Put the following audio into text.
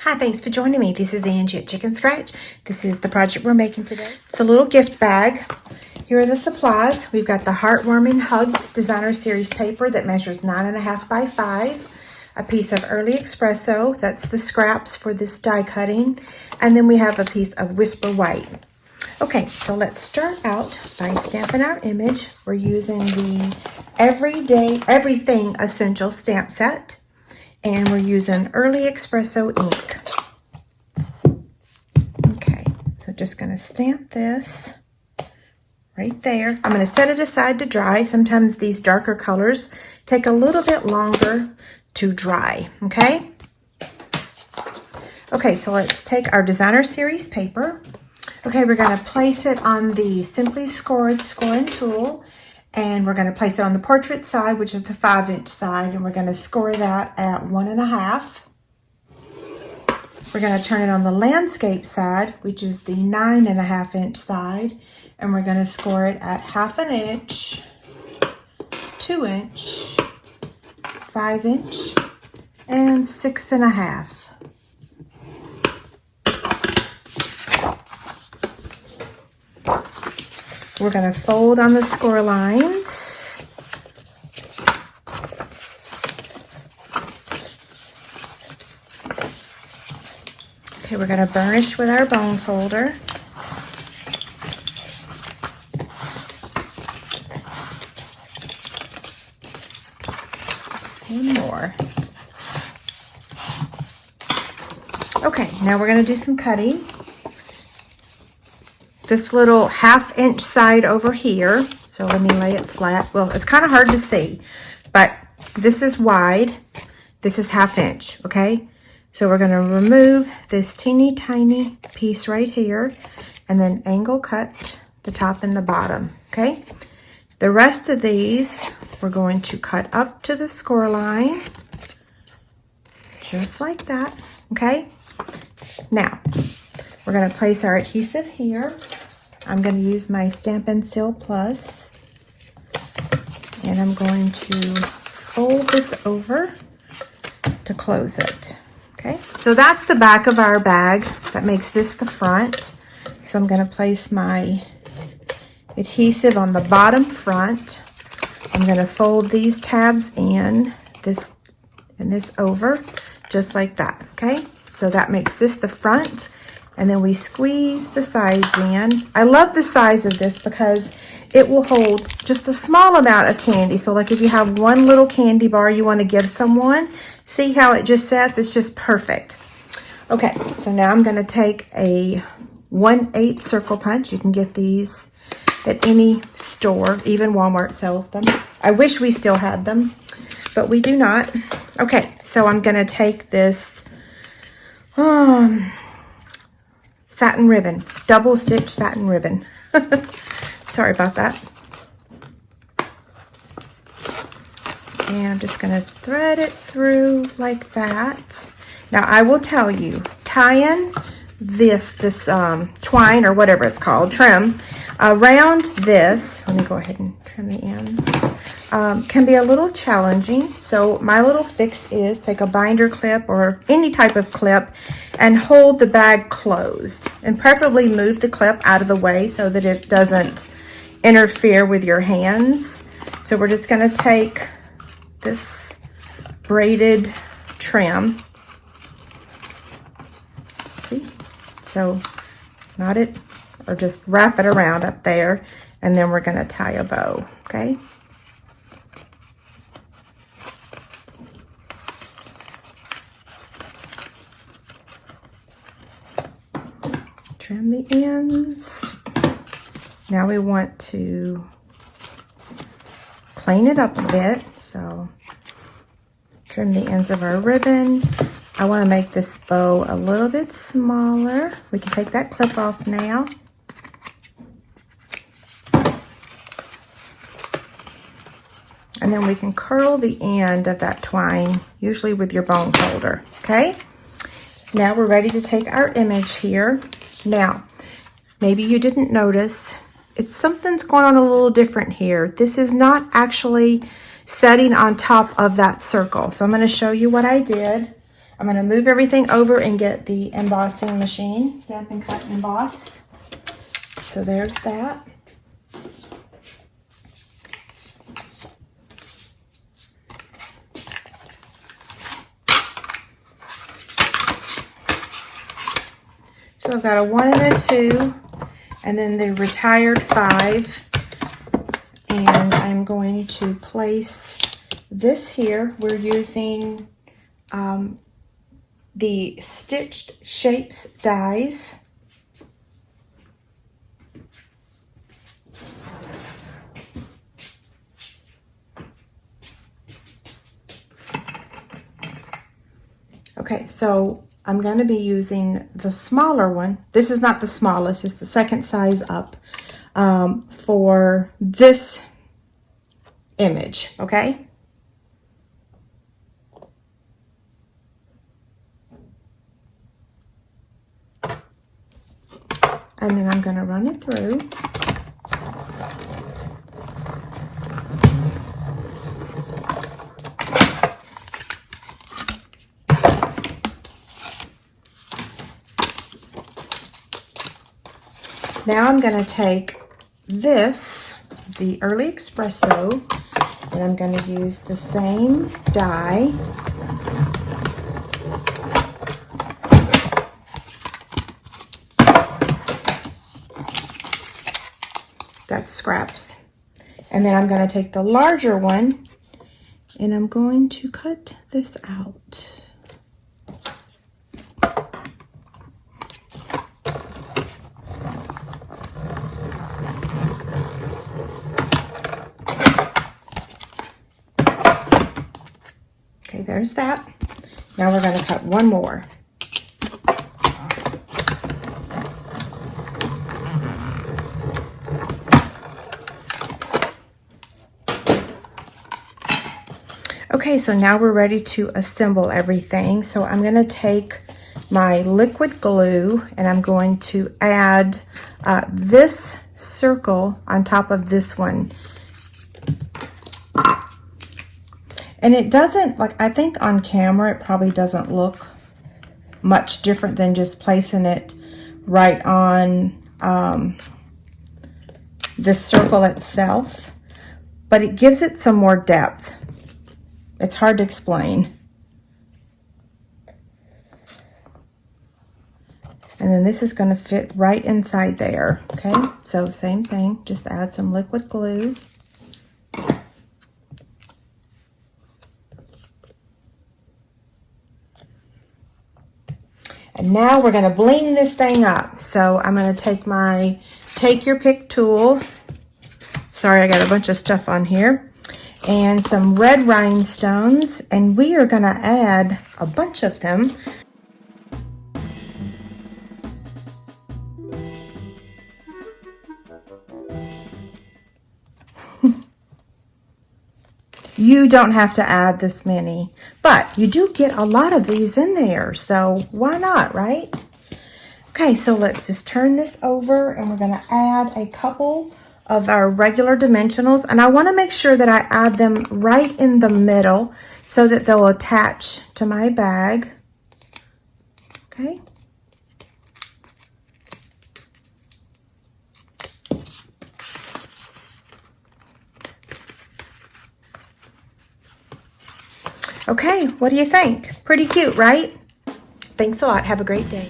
Hi, thanks for joining me. This is Angie at Chicken Scratch. This is the project we're making today. It's a little gift bag. Here are the supplies. We've got the Heartwarming Hugs Designer Series paper that measures 9.5 by 5. A piece of Early Espresso, that's the scraps for this die cutting. And then we have a piece of Whisper White. Okay, so let's start out by stamping our image. We're using the Everything Essential stamp set. And we're using Early Espresso ink. Okay, so just going to stamp this right there. I'm going to set it aside to dry. Sometimes these darker colors take a little bit longer to dry, okay? Okay, so let's take our Designer Series paper. Okay, we're going to place it on the Simply Scored scoring tool. And we're going to place it on the portrait side, which is the 5-inch side, and we're going to score that at 1.5. We're going to turn it on the landscape side, which is the 9.5-inch side, and we're going to score it at 1/2 inch, 2-inch, 5-inch, and 6.5. We're going to fold on the score lines. Okay, we're going to burnish with our bone folder. One more. Okay, now we're going to do some cutting. This little 1/2 inch side over here, so let me lay it flat. Well, it's kind of hard to see, but this is wide, this is 1/2 inch, okay? So we're going to remove this teeny tiny piece right here and then angle cut the top and the bottom, okay? The rest of these we're going to cut up to the score line, just like that, okay? Now, we're going to place our adhesive here. I'm going to use my Stampin' Seal Plus, and I'm going to fold this over to close it. Okay, so that's the back of our bag. That makes this the front. So I'm going to place my adhesive on the bottom front. I'm going to fold these tabs in, this and this over, just like that. Okay, so that makes this the front. And then we squeeze the sides in. I love the size of this because it will hold just a small amount of candy. So like if you have one little candy bar you want to give someone, see how it just sets? It's just perfect. Okay, so now I'm going to take a 1/8 circle punch. You can get these at any store. Even Walmart sells them. I wish we still had them, but we do not. Okay, so I'm going to take this satin ribbon, double stitch satin ribbon. Sorry about that. And I'm just going to thread it through like that. Now I will tell you, tying this twine or whatever it's called, trim, around this, let me go ahead and trim the ends, can be a little challenging. So my little fix is take a binder clip or any type of clip and hold the bag closed, and preferably move the clip out of the way so that it doesn't interfere with your hands. So we're just going to take this braided trim, see, so knot it or just wrap it around up there, and then we're going to tie a bow. Okay, trim the ends. Now we want to clean it up a bit, so trim the ends of our ribbon. I want to make this bow a little bit smaller. We can take that clip off now. And then we can curl the end of that twine, usually with your bone folder, okay? Now we're ready to take our image here. Now, maybe you didn't notice, something's going on a little different here. This is not actually setting on top of that circle. So I'm going to show you what I did. I'm going to move everything over and get the embossing machine, Stampin' Cut Emboss. So there's that. So I've got a 1 and a 2, and then the retired 5. And I'm going to place this here. We're using the Stitched Shapes dies. Okay, so I'm going to be using the smaller one. This is not the smallest, it's the second size up for this image, okay? And then I'm going to run it through. Now I'm going to take this, the Early Espresso, and I'm going to use the same die. That's scraps. And then I'm going to take the larger one and I'm going to cut this out. Okay, there's that. Now we're going to cut one more. Okay, so now we're ready to assemble everything. So I'm going to take my liquid glue and I'm going to add this circle on top of this one. And it doesn't, like, I think on camera it probably doesn't look much different than just placing it right on the circle itself, but it gives it some more depth. It's hard to explain. And then this is going to fit right inside there, okay? So same thing, just add some liquid glue. And now we're going to bling this thing up. So I'm going to take my Take Your Pick tool. Sorry, I got a bunch of stuff on here. And some red rhinestones. And we are going to add a bunch of them. You don't have to add this many, but you do get a lot of these in there, so why not, right? Okay, so let's just turn this over and we're going to add a couple of our regular dimensionals, and I want to make sure that I add them right in the middle so that they'll attach to my bag. Okay. Okay, what do you think? Pretty cute, right? Thanks a lot. Have a great day.